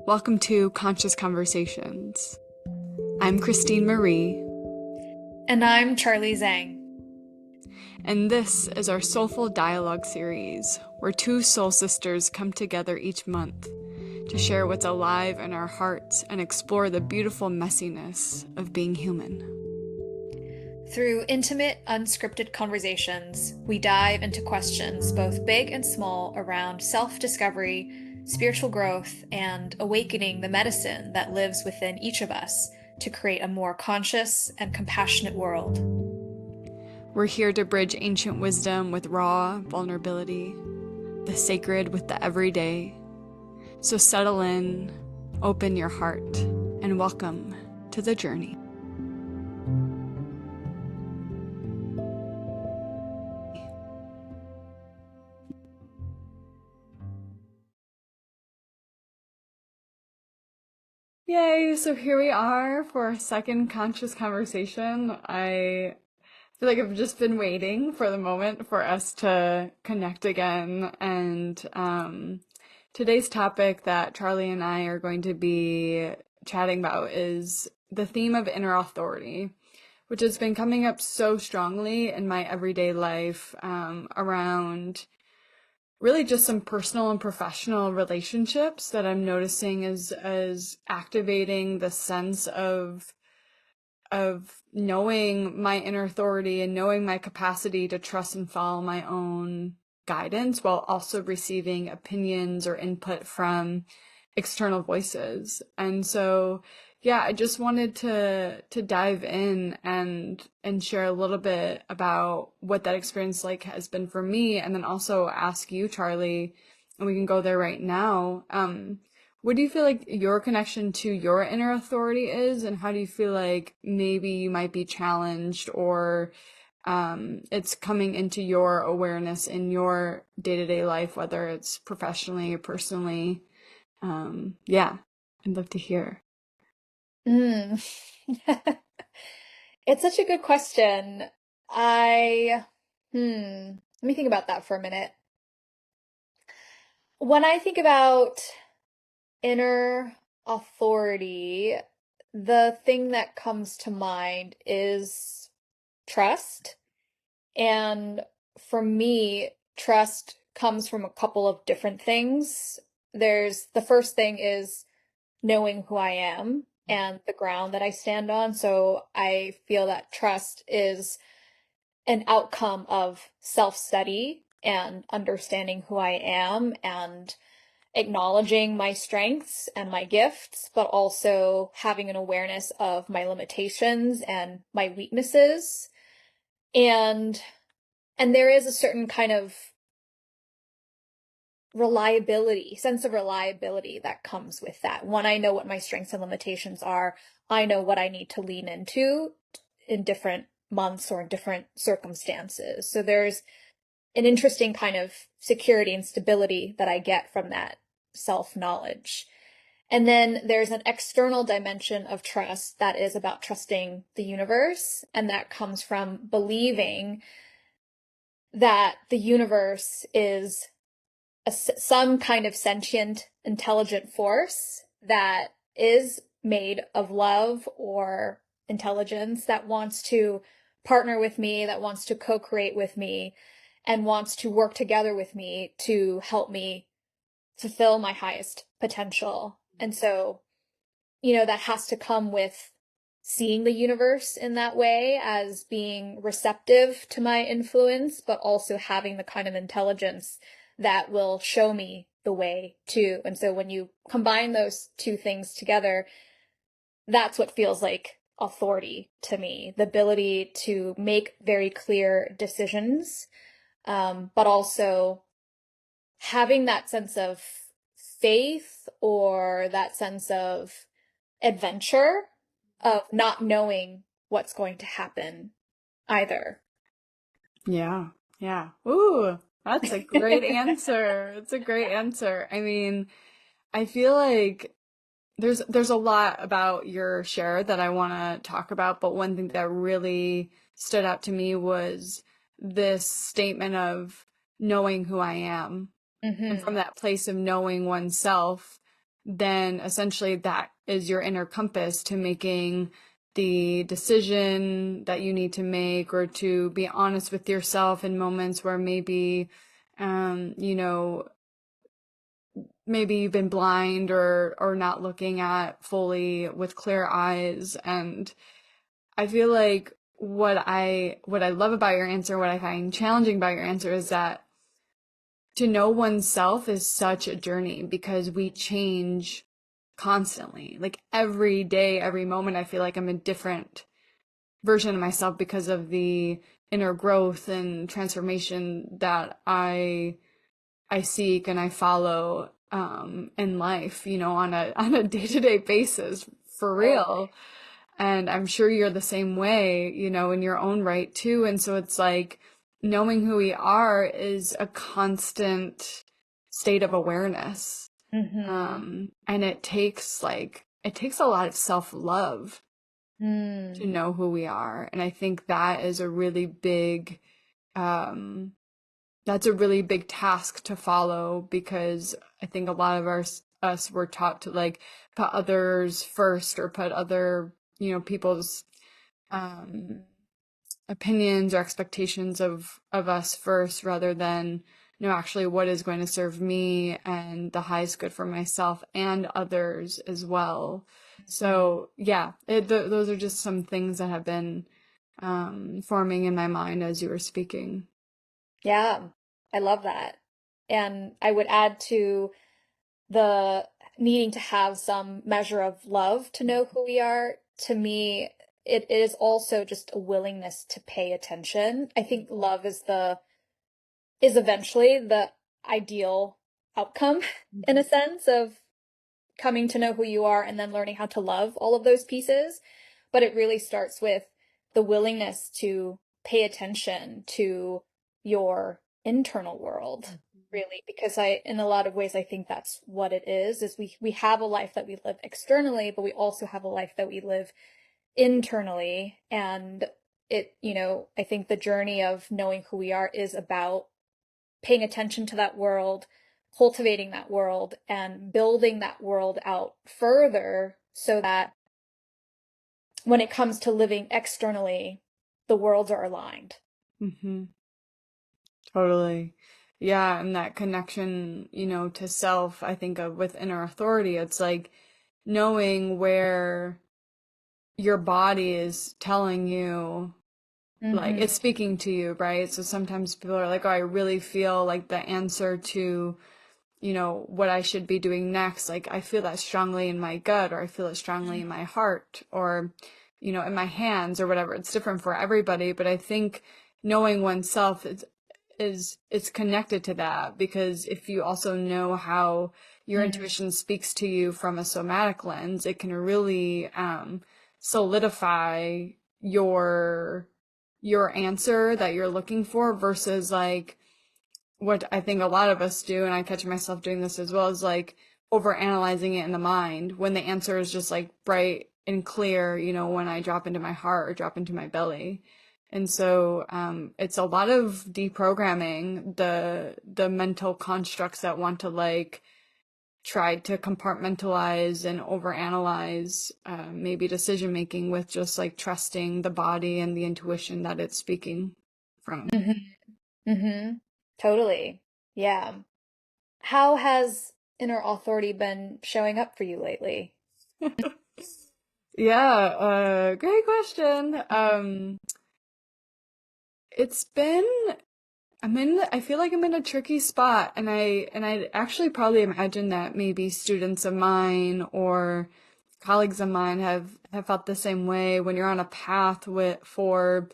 Welcome to Conscious Conversations. I'm Christine Marie, And I'm Charley Zhang. and this is our Soulful Dialogue series, where two soul sisters come together each month to share what's alive in our hearts and explore the beautiful messiness of being human. Through intimate, unscripted conversations, we dive into questions both big and small around self-discovery, spiritual growth, and awakening the medicine that lives within each of us to create a more conscious and compassionate world. We're here to bridge ancient wisdom with raw vulnerability, the sacred with the everyday. So settle in, open your heart, and welcome to the journey. Yay, so here we are for our second conscious conversation. I feel like I've just been waiting for the moment for us to connect again. And today's topic that Charley and I are going to be chatting about is the theme of inner authority, which has been coming up so strongly in my everyday life around really just some personal and professional relationships that I'm noticing as activating the sense of knowing my inner authority and knowing my capacity to trust and follow my own guidance while also receiving opinions or input from external voices. And so yeah, I just wanted to dive in and share a little bit about what that experience like has been for me, and then also ask you, Charley, and we can go there right now. What do you feel like your connection to your inner authority is, and how do you feel like maybe you might be challenged or it's coming into your awareness in your day-to-day life, whether it's professionally or personally? Yeah, I'd love to hear. Mm. It's such a good question. Let me think about that for a minute. When I think about inner authority, the thing that comes to mind is trust. And for me, trust comes from a couple of different things. The first thing is knowing who I am and the ground that I stand on. So I feel that trust is an outcome of self-study and understanding who I am and acknowledging my strengths and my gifts, but also having an awareness of my limitations and my weaknesses. And there is a certain kind of sense of reliability that comes with that. When I know what my strengths and limitations are, I know what I need to lean into in different months or in different circumstances. So there's an interesting kind of security and stability that I get from that self-knowledge. And then there's an external dimension of trust that is about trusting the universe, and that comes from believing that the universe is some kind of sentient, intelligent force that is made of love or intelligence that wants to partner with me, that wants to co-create with me, and wants to work together with me to help me fulfill my highest potential. And so, that has to come with seeing the universe in that way as being receptive to my influence, but also having the kind of intelligence that will show me the way too. And so when you combine those two things together, that's what feels like authority to me, the ability to make very clear decisions, but also having that sense of faith or that sense of adventure of not knowing what's going to happen either. Yeah, yeah. Ooh, that's a great answer. It's a great answer. I mean, I feel like there's a lot about your share that I want to talk about, but one thing that really stood out to me was this statement of knowing who I am. And Mm-hmm. from that place of knowing oneself, then essentially that is your inner compass to making the decision that you need to make, or to be honest with yourself in moments where maybe, you know, maybe you've been blind or not looking at fully with clear eyes. And I feel like what I love about your answer, what I find challenging about your answer, is that to know oneself is such a journey, because we change constantly. Like every day, every moment, I feel like I'm a different version of myself because of the inner growth and transformation that I seek and I follow in life, you know, on a day-to-day basis, for real. And I'm sure you're the same way, you know, in your own right too. And so it's like knowing who we are is a constant state of awareness. Mm-hmm. And it takes a lot of self-love to Mm. know who we are. And I think that is a really big, um, that's a really big task to follow, because I think a lot of us were taught to like put others first, or put other, you know, people's um opinions or expectations of us first, rather than, you know, actually what is going to serve me and the highest good for myself and others as well. So yeah, those are just some things that have been forming in my mind as you were speaking. Yeah, I love that. And I would add to the needing to have some measure of love to know who we are. To me, it is also just a willingness to pay attention. I think love is eventually the ideal outcome in a sense of coming to know who you are and then learning how to love all of those pieces. But it really starts with the willingness to pay attention to your internal world, really, because in a lot of ways, I think that's what it is we have a life that we live externally, but we also have a life that we live internally. And I think the journey of knowing who we are is about paying attention to that world, cultivating that world, and building that world out further so that when it comes to living externally, the worlds are aligned. Mm-hmm. Totally. Yeah, and that connection, you know, to self, I think of with inner authority, it's like knowing where your body is telling you, like Mm-hmm. it's speaking to you, right? So sometimes people are like, oh, I really feel like the answer to, you know, what I should be doing next. Like I feel that strongly in my gut, or I feel it strongly in my heart, or, you know, in my hands, or whatever. It's different for everybody, but I think knowing oneself is it's connected to that, because if you also know how your Mm-hmm. intuition speaks to you from a somatic lens, it can really solidify your your answer that you're looking for, versus like what I think a lot of us do, and I catch myself doing this as well, is like over analyzing it in the mind when the answer is just like bright and clear, you know, when I drop into my heart or drop into my belly. And so it's a lot of deprogramming the mental constructs that want to like try to compartmentalize and overanalyze maybe decision making, with just like trusting the body and the intuition that it's speaking from. Mm-hmm. Mm-hmm. Totally. Yeah. How has inner authority been showing up for you lately? Yeah, great question. It's been I feel like I'm in a tricky spot, and I actually probably imagine that maybe students of mine or colleagues of mine have felt the same way when you're on a path for,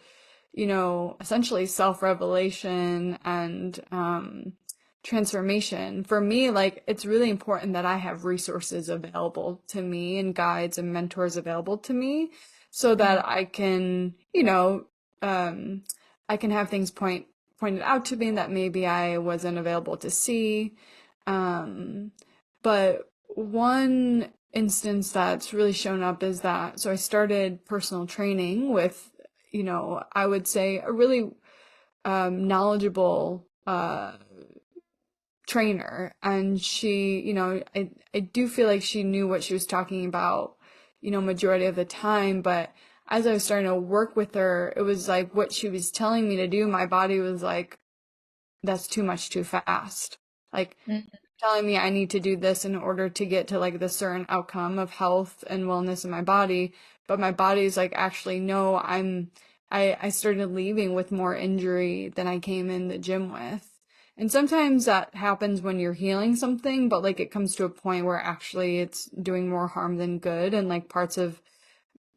you know, essentially self-revelation and transformation. For me, like it's really important that I have resources available to me and guides and mentors available to me, so that I can, you know, um, I can have things pointed out to me that maybe I wasn't available to see. Um, but one instance that's really shown up is that, so I started personal training with, you know, I would say a really knowledgeable trainer, and she, I do feel like she knew what she was talking about, majority of the time, but as I was starting to work with her, it was like what she was telling me to do, my body was like, that's too much too fast. Like Mm-hmm. telling me I need to do this in order to get to like the certain outcome of health and wellness in my body. But my body's like, actually, no, I started leaving with more injury than I came in the gym with. And sometimes that happens when you're healing something, but like it comes to a point where actually it's doing more harm than good. And like parts of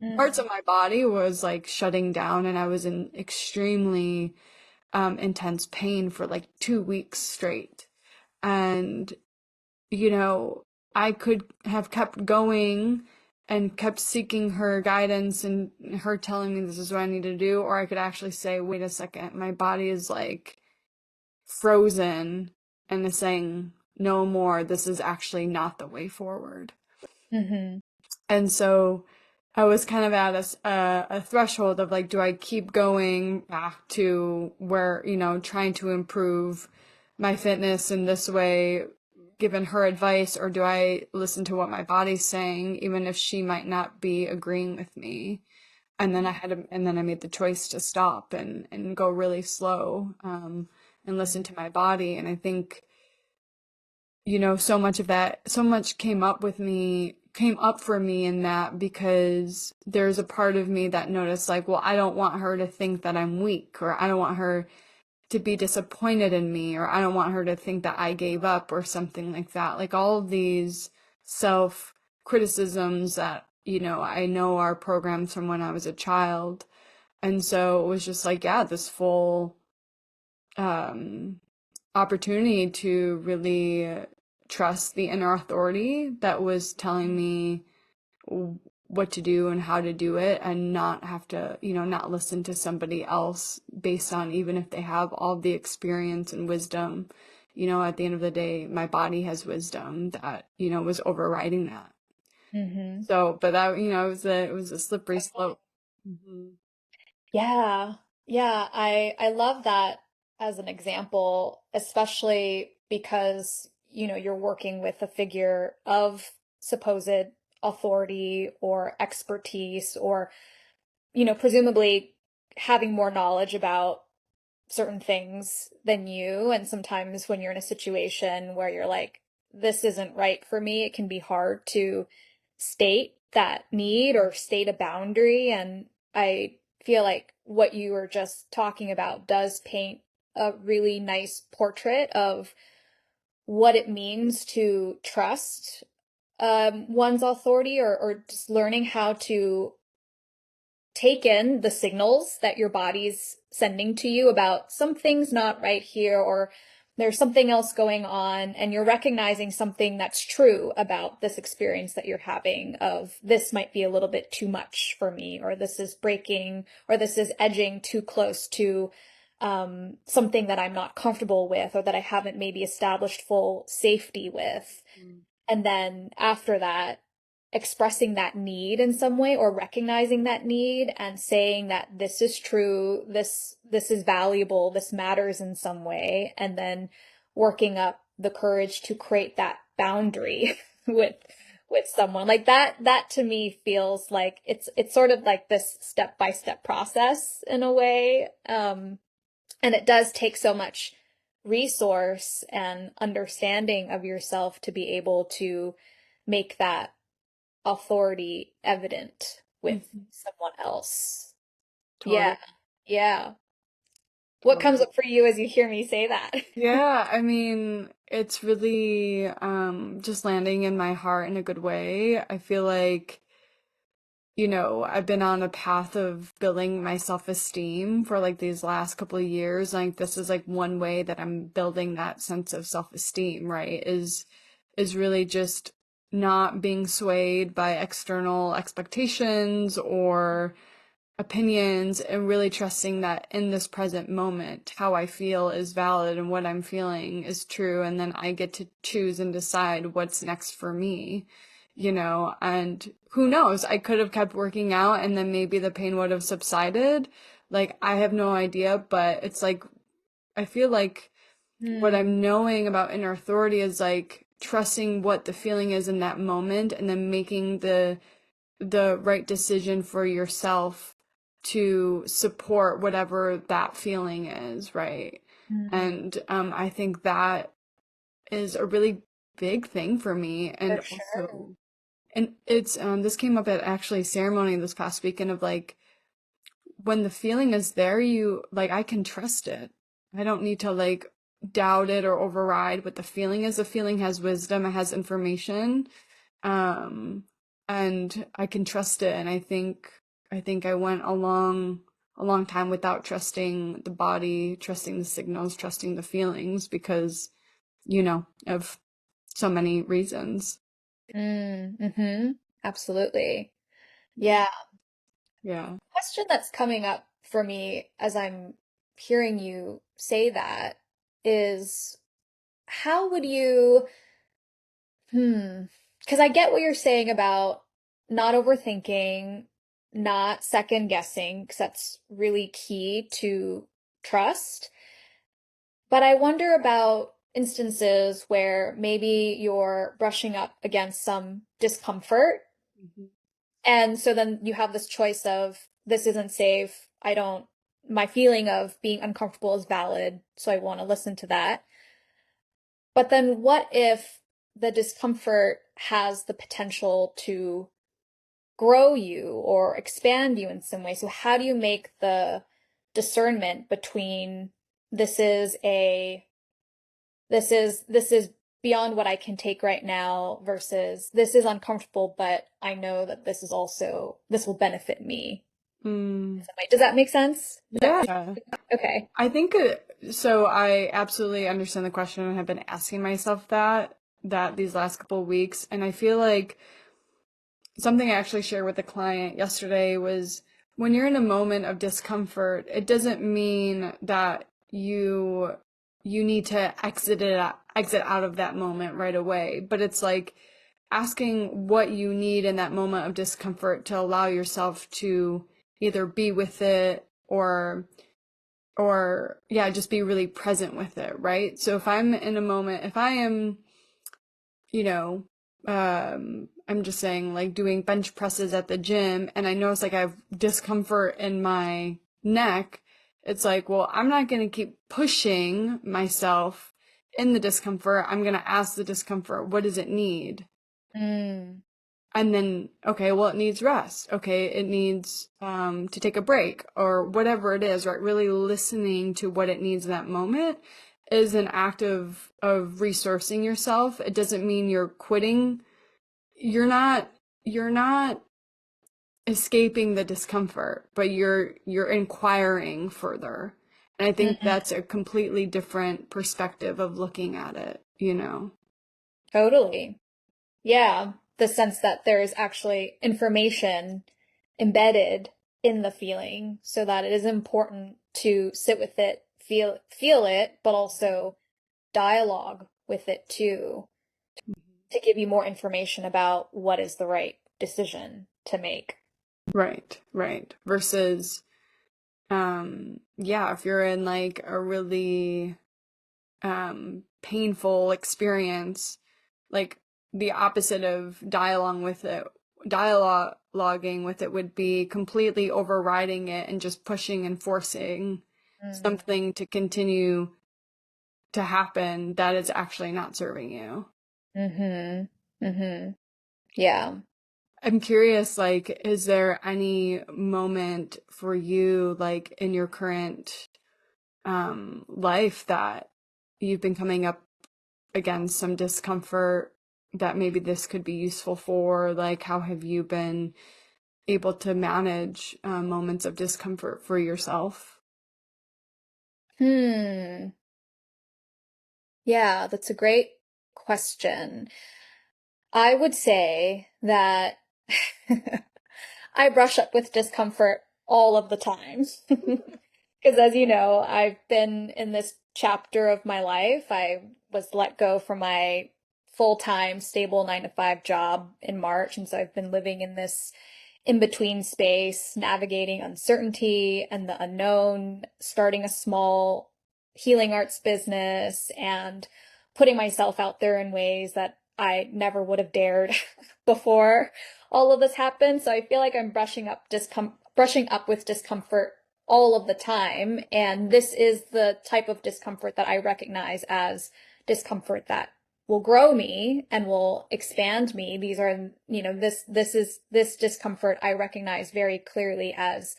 my body was like shutting down, and I was in extremely intense pain for like 2 weeks straight. And, you know, I could have kept going and kept seeking her guidance and her telling me this is what I need to do, or I could actually say, wait a second, my body is like frozen and is saying, no more, this is actually not the way forward. Mm-hmm. And so I was kind of at a threshold of like, do I keep going back to where, trying to improve my fitness in this way, given her advice, or do I listen to what my body's saying, even if she might not be agreeing with me? And then I made the choice to stop and go really slow, and listen to my body. And I think, so much came up for me in that, because there's a part of me that noticed like, well, I don't want her to think that I'm weak, or I don't want her to be disappointed in me, or I don't want her to think that I gave up or something like that. Like all of these self criticisms that, I know are programs from when I was a child. And so it was just like, yeah, this full, um, opportunity to really trust the inner authority that was telling me what to do and how to do it, and not have to, not listen to somebody else based on, even if they have all the experience and wisdom. At the end of the day, my body has wisdom that, was overriding that. Mm-hmm. So, but that, it was a slippery slope. Hmm. Yeah. Yeah, I love that as an example, especially because, you're working with a figure of supposed authority or expertise or, presumably having more knowledge about certain things than you. And sometimes when you're in a situation where you're like, this isn't right for me, it can be hard to state that need or state a boundary. And I feel like what you were just talking about does paint a really nice portrait of what it means to trust one's authority, or just learning how to take in the signals that your body's sending to you about something's not right here, or there's something else going on, and you're recognizing something that's true about this experience that you're having, of this might be a little bit too much for me, or this is breaking, or this is edging too close to something that I'm not comfortable with, or that I haven't maybe established full safety with. And then after that, expressing that need in some way, or recognizing that need and saying that this is true, this is valuable, this matters in some way, and then working up the courage to create that boundary with someone. Like that to me feels like it's sort of like this step-by-step process in a way. And it does take so much resource and understanding of yourself to be able to make that authority evident with Hmm. someone else. Yeah. Totally. Yeah. What comes Totally. up for you as you hear me say that? Yeah, I mean, it's really just landing in my heart in a good way. I feel like, I've been on a path of building my self-esteem for like these last couple of years. Like this is like one way that I'm building that sense of self-esteem, right? Is really just not being swayed by external expectations or opinions, and really trusting that in this present moment, how I feel is valid and what I'm feeling is true. And then I get to choose and decide what's next for me, and who knows? I could have kept working out and then maybe the pain would have subsided. Like, I have no idea, but it's like, I feel like what Mm. I'm knowing about inner authority is like trusting what the feeling is in that moment and then making the right decision for yourself to support whatever that feeling is, right? Mm. And I think that is a really big thing for me. For And sure. also, and it's this came up at actually a ceremony this past weekend of like when the feeling is there, you like I can trust it. I don't need to like doubt it or override what the feeling is. The feeling has wisdom, it has information. Um and I can trust it. And I think I went a long time without trusting the body, trusting the signals, trusting the feelings because, of so many reasons. Mm-hmm. Absolutely. Yeah. Yeah. Question that's coming up for me as I'm hearing you say that is how would you, because I get what you're saying about not overthinking, not second guessing, because that's really key to trust. But I wonder about instances where maybe you're brushing up against some discomfort. Mhm. And so then you have this choice of this isn't safe. My feeling of being uncomfortable is valid. So I want to listen to that. But then what if the discomfort has the potential to grow you or expand you in some way? So how do you make the discernment between this is a this is beyond what I can take right now versus this is uncomfortable, but I know that this will benefit me. Mm. Does that make sense? Is that Yeah. okay? I think so. I absolutely understand the question and have been asking myself that these last couple of weeks, and I feel like something I actually shared with a client yesterday was when you're in a moment of discomfort, it doesn't mean that you need to exit out of that moment right away, but it's like asking what you need in that moment of discomfort to allow yourself to either be with it or yeah, just be really present with it, right? So if I'm in a moment, if I am, you know, I'm just saying like doing bench presses at the gym and I notice like I have discomfort in my neck, it's like, well, I'm not going to keep pushing myself in the discomfort. I'm going to ask the discomfort, what does it need? Mm, And then, okay, well, it needs rest. Okay, it needs to take a break or whatever it is, right? Really listening to what it needs in that moment is an act of resourcing yourself. It doesn't mean you're quitting. You're not escaping the discomfort, but you're inquiring further. And I think mm, that's a completely different perspective of looking at it. totally. Yeah, the sense that there is actually information embedded in the feeling so that it is important to sit with it, feel it, but also dialogue with it too, to give you more information about what is the right decision to make. Right, right. Versus yeah, if you're in like a really painful experience, like the opposite of dialoguing with it would be completely overriding it and just pushing and forcing Mm, something to continue to happen that is actually not serving you. mhm. Mhm. Yeah. I'm curious, like, is there any moment for you, like, in your current life that you've been coming up against some discomfort that maybe this could be useful for? Like, how have you been able to manage moments of discomfort for yourself? Hmm. Yeah, that's a great question. I would say that I brush up with discomfort all of the time. Because as you know, I've been in this chapter of my life. I was let go from my full-time, stable 9 to 5 job in March. And so I've been living in this in-between space, navigating uncertainty and the unknown, starting a small healing arts business and putting myself out there in ways that I never would have dared before all of this happened. So I feel like I'm brushing up with discomfort all of the time. And this is the type of discomfort that I recognize as discomfort that will grow me and will expand me. These are, this discomfort I recognize very clearly as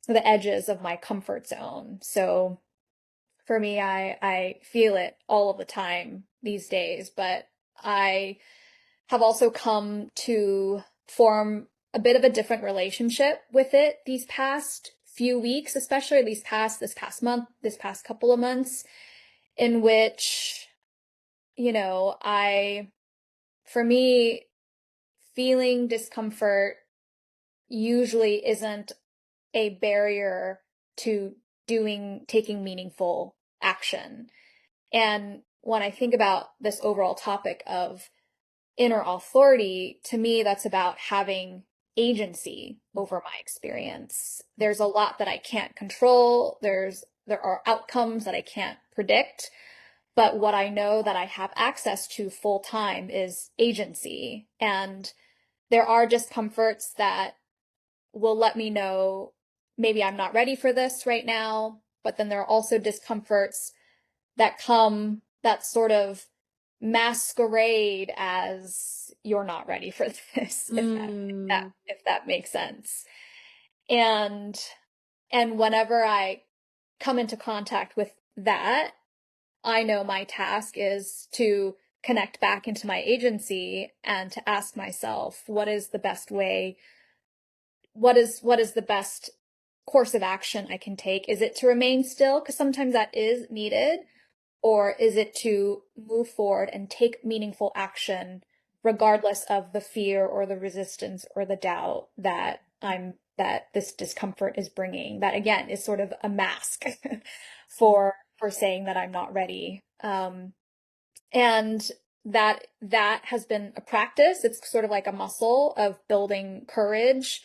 the edges of my comfort zone. So for me, I feel it all of the time these days, but I have also come to form a bit of a different relationship with it these past few weeks, especially this past month, this past couple of months, in which, for me, feeling discomfort usually isn't a barrier to taking meaningful action. And when I think about this overall topic of inner authority, to me, that's about having agency over my experience. There's a lot that I can't control. There are outcomes that I can't predict. But what I know that I have access to full time is agency. And there are discomforts that will let me know maybe I'm not ready for this right now. But then there are also discomforts that sort of masquerade as you're not ready for this, if that makes sense. And whenever I come into contact with that, I know my task is to connect back into my agency and to ask myself, what is the best way? What is the best course of action I can take? Is it to remain still? Because sometimes that is needed. Or is it to move forward and take meaningful action regardless of the fear or the resistance or the doubt that this discomfort is bringing? That again is sort of a mask for saying that I'm not ready. And that has been a practice. It's sort of like a muscle of building courage.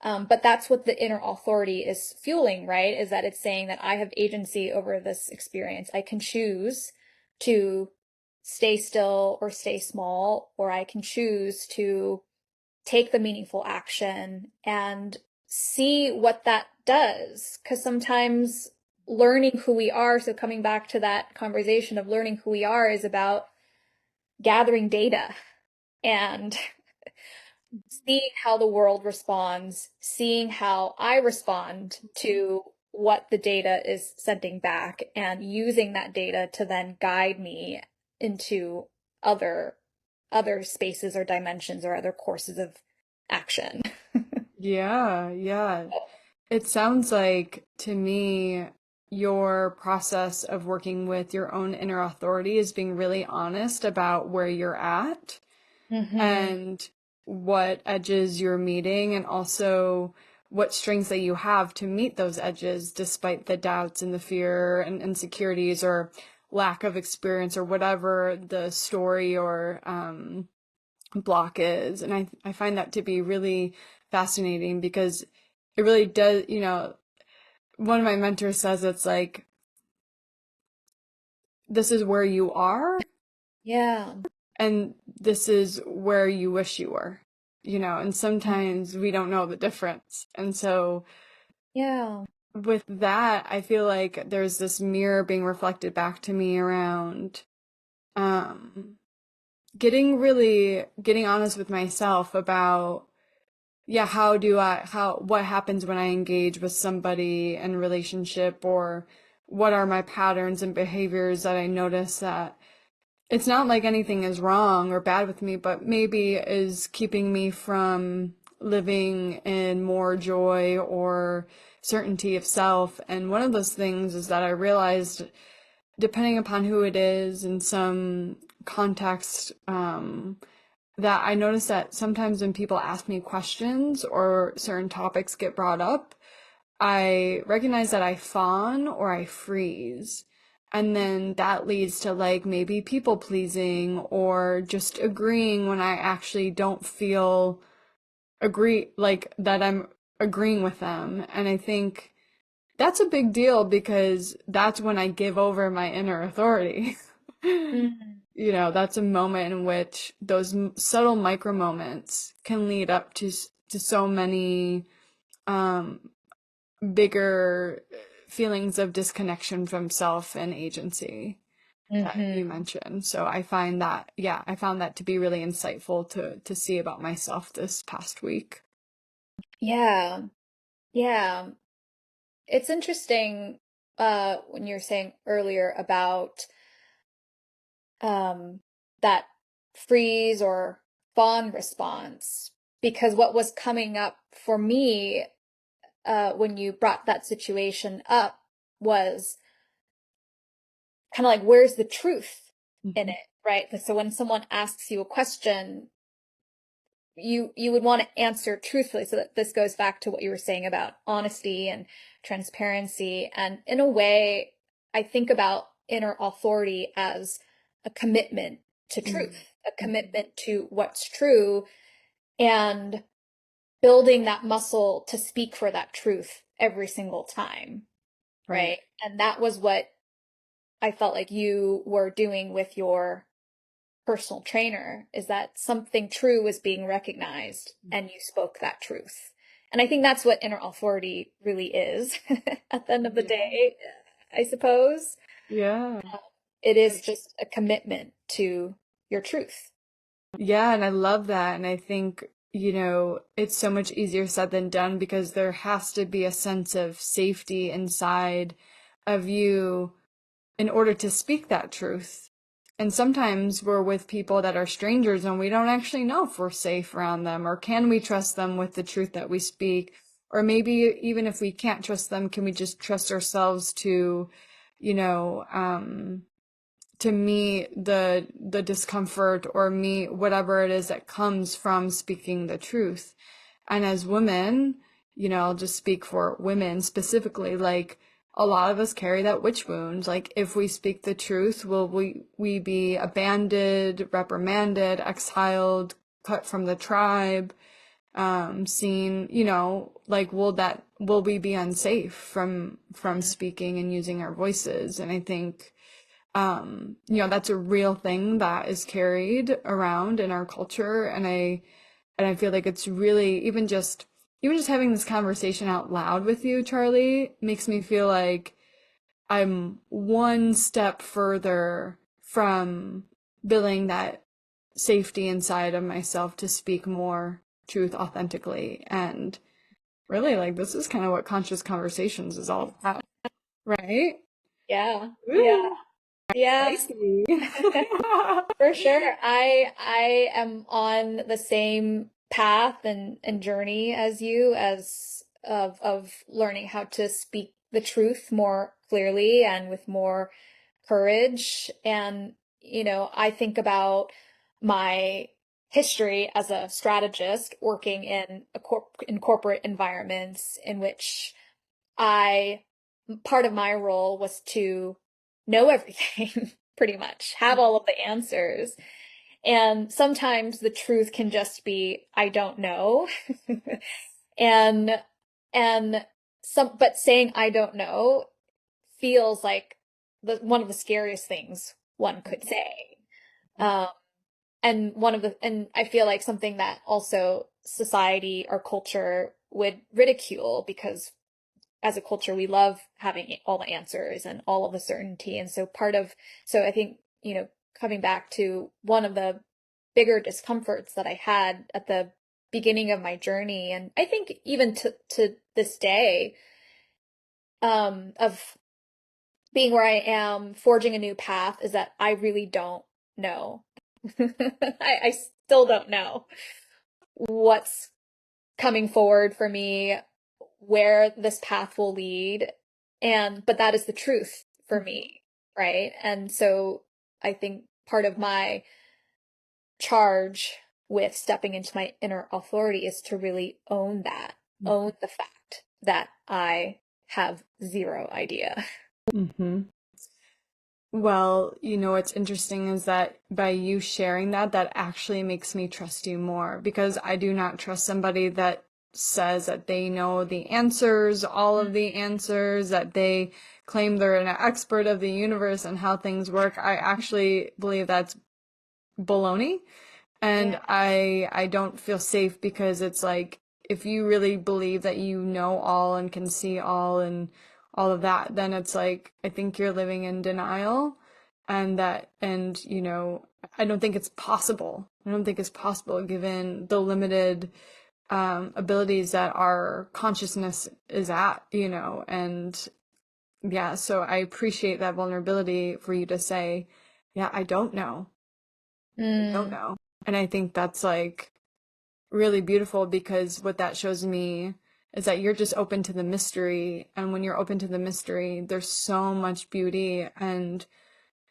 But that's what the inner authority is fueling, right? Is that it's saying that I have agency over this experience. I can choose to stay still or stay small, or I can choose to take the meaningful action and see what that does. Because sometimes learning who we are, so coming back to that conversation of learning who we are, is about gathering data and seeing how the world responds, seeing how I respond to what the data is sending back, and using that data to then guide me into other spaces or dimensions or other courses of action. Yeah, yeah. It sounds like to me your process of working with your own inner authority is being really honest about where you're at and what edges you're meeting, and also what strengths that you have to meet those edges despite the doubts and the fear and insecurities or lack of experience or whatever the story or block is. And I find that to be really fascinating because it really does, one of my mentors says it's like, this is where you are. Yeah. And this is where you wish you were, and sometimes we don't know the difference. And so Yeah. with that, I feel like there's this mirror being reflected back to me around getting honest with myself about, yeah, what happens when I engage with somebody in a relationship, or what are my patterns and behaviors that I notice that it's not like anything is wrong or bad with me, but maybe is keeping me from living in more joy or certainty of self. And one of those things is that I realized, depending upon who it is in some context, that I noticed that sometimes when people ask me questions or certain topics get brought up, I recognize that I fawn or I freeze. And then that leads to like maybe people pleasing or just agreeing when I actually don't like that I'm agreeing with them. And I think that's a big deal because that's when I give over my inner authority. Mm-hmm. You know, that's a moment in which those subtle micro moments can lead up to so many um bigger feelings of disconnection from self and agency that you Mm-hmm. mentioned. So I find that, yeah, I found that to be really insightful to see about myself this past week. Yeah. Yeah. It's interesting when you're saying earlier about um that freeze or fawn response, because what was coming up for me when you brought that situation up was kind of like, where's the truth in Mhm. it, right? So when someone asks you a question, you would want to answer truthfully. So that this goes back to what you were saying about honesty and transparency. And in a way, I think about inner authority as a commitment to truth, a Mhm. commitment to what's true, and building that muscle to speak for that truth every single time, Right. right? And that was what I felt like you were doing with your personal trainer, is that something true was being recognized and you spoke that truth. And I think that's what inner authority really is at the end of the Yeah. day, I suppose. Yeah. It is just a commitment to your truth. Yeah, and I love that. And I think, you know, it's so much easier said than done because there has to be a sense of safety inside of you in order to speak that truth. And sometimes we're with people that are strangers and we don't actually know if we're safe around them or can we trust them with the truth that we speak? Or maybe even if we can't trust them, can we just trust ourselves to, you know, to meet the discomfort or meet whatever it is that comes from speaking the truth. And as women, you know, I'll just speak for women specifically, like a lot of us carry that witch wound. Like if we speak the truth, will we be abandoned, reprimanded, exiled, cut from the tribe, seen, you know, like will we be unsafe from speaking and using our voices? And I think you know, that's a real thing that is carried around in our culture. And I feel like it's really even just having this conversation out loud with you, Charley, makes me feel like I'm one step further from building that safety inside of myself to speak more truth authentically. And really, like, this is kind of what conscious conversations is all about, right? Yeah. Yeah. Woo! Yeah. Spicy. For sure. I am on the same path and journey as you, as of learning how to speak the truth more clearly and with more courage. And, I think about my history as a strategist working in in corporate environments in which I part of my role was to know everything, pretty much, have all of the answers. And sometimes the truth can just be, I don't know. And and but saying I don't know feels like one of the scariest things one could say. Um, and I feel like something that also society or culture would ridicule, because as a culture, we love having all the answers and all of the certainty. And so I think, coming back to one of the bigger discomforts that I had at the beginning of my journey, and I think even to this day, of being where I am, forging a new path, is that I really don't know. I still don't know what's coming forward for me, where this path will lead. But that is the truth for me, right? And so I think part of my charge with stepping into my inner authority is to really own that, own the fact that I have zero idea. Mm-hmm. Well, you know, what's interesting is that by you sharing that, that actually makes me trust you more because I do not trust somebody that says that they know the answers, all of the answers, that they claim they're an expert of the universe and how things work. I actually believe that's baloney. And Yeah. I don't feel safe, because it's like, if you really believe that you know all and can see all and all of that, then it's like, I think you're living in denial, and I don't think it's possible. I don't think it's possible, given the limited abilities that our consciousness is at, and yeah, so I appreciate that vulnerability for you to say, yeah, I don't know. I don't Mm. know. And I think that's like really beautiful, because what that shows me is that you're just open to the mystery. And when you're open to the mystery, there's so much beauty and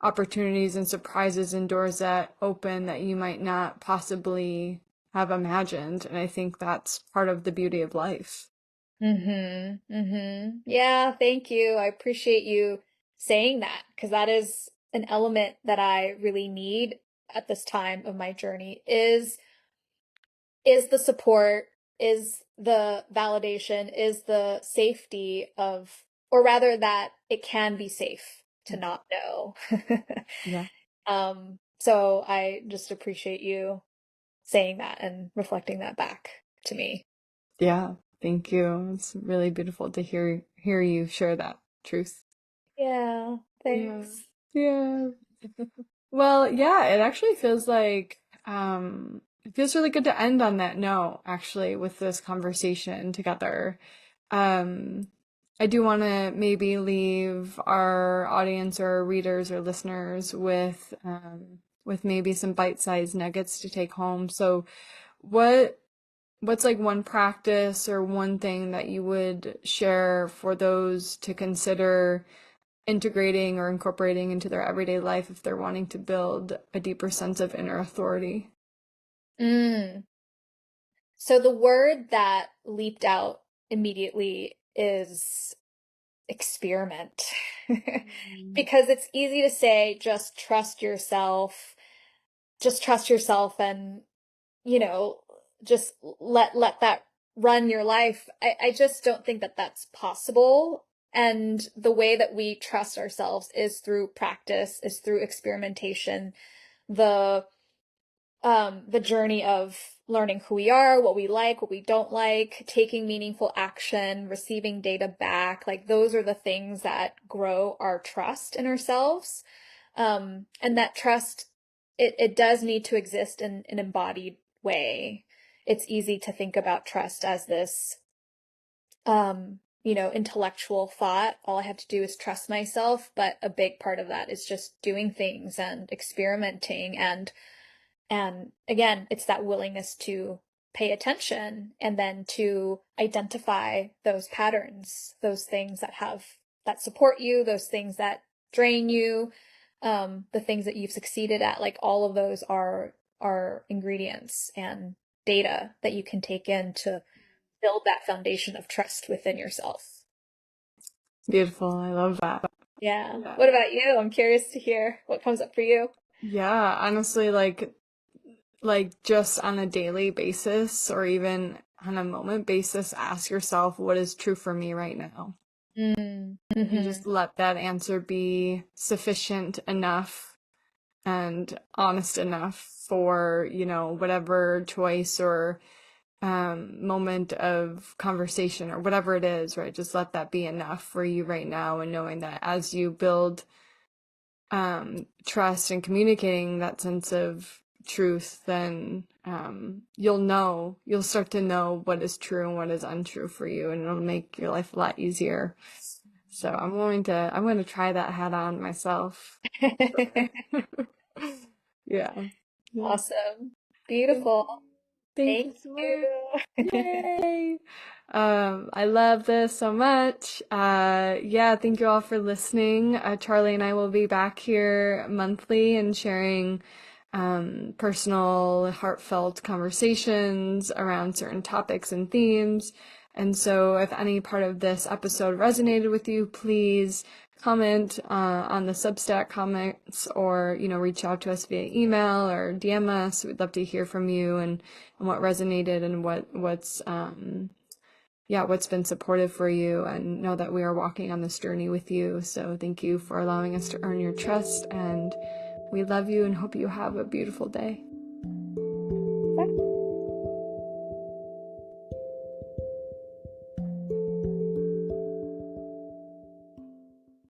opportunities and surprises and doors that open that you might not possibly have imagined. And I think that's part of the beauty of life. Mm-hmm. Mm-hmm. Yeah, thank you. I appreciate you saying that, because that is an element that I really need at this time of my journey is the support, is the validation, is the safety of, or rather that it can be safe to not know. Yeah. So I just appreciate you saying that and reflecting that back to me. Yeah. Thank you. It's really beautiful to hear you share that truth. Yeah, Yeah. thanks. Yeah. Well, yeah, it actually feels like it feels really good to end on that note, actually, with this conversation together. Um I do want to maybe leave our audience or readers or listeners with maybe some bite-sized nuggets to take home. So what's like one practice or one thing that you would share for those to consider integrating or incorporating into their everyday life if they're wanting to build a deeper sense of inner authority? Mm. So the word that leaped out immediately is experiment. Mm. Because it's easy to say, just trust yourself and, you know, just let that run your life. I just don't think that that's possible. And the way that we trust ourselves is through practice, is through experimentation. The the journey of learning who we are, what we like, what we don't like, taking meaningful action, receiving data back. Like those are the things that grow our trust in ourselves. And that trust, it does need to exist in an embodied way. It's easy to think about trust as this, intellectual thought. All I have to do is trust myself. But a big part of that is just doing things and experimenting and again, it's that willingness to pay attention and then to identify those patterns, those things that support you, those things that drain you, the things that you've succeeded at. Like all of those are ingredients and data that you can take in to build that foundation of trust within yourself. Beautiful. I love that. Yeah. Yeah. What about you? I'm curious to hear what comes up for you. Yeah, honestly, like just on a daily basis or even on a moment basis, ask yourself, what is true for me right now? Mm. And Hmm. just let that answer be sufficient enough and honest enough for, whatever choice or moment of conversation or whatever it is, right? Just let that be enough for you right now, and knowing that as you build trust and communicating that sense of truth, then you'll start to know what is true and what is untrue for you, and it'll make your life a lot easier. So I'm going to try that hat on myself. Yeah. Yeah. Awesome. Thank Beautiful. you. Thank you Thank so much. you. Yay. I love this so much. Yeah, thank you all for listening. Charley and I will be back here monthly and sharing personal, heartfelt conversations around certain topics and themes. And so if any part of this episode resonated with you, please comment on the Substack comments, or, reach out to us via email or DM us. We'd love to hear from you and what resonated and what's been supportive for you, and know that we are walking on this journey with you. So thank you for allowing us to earn your trust, and we love you and hope you have a beautiful day.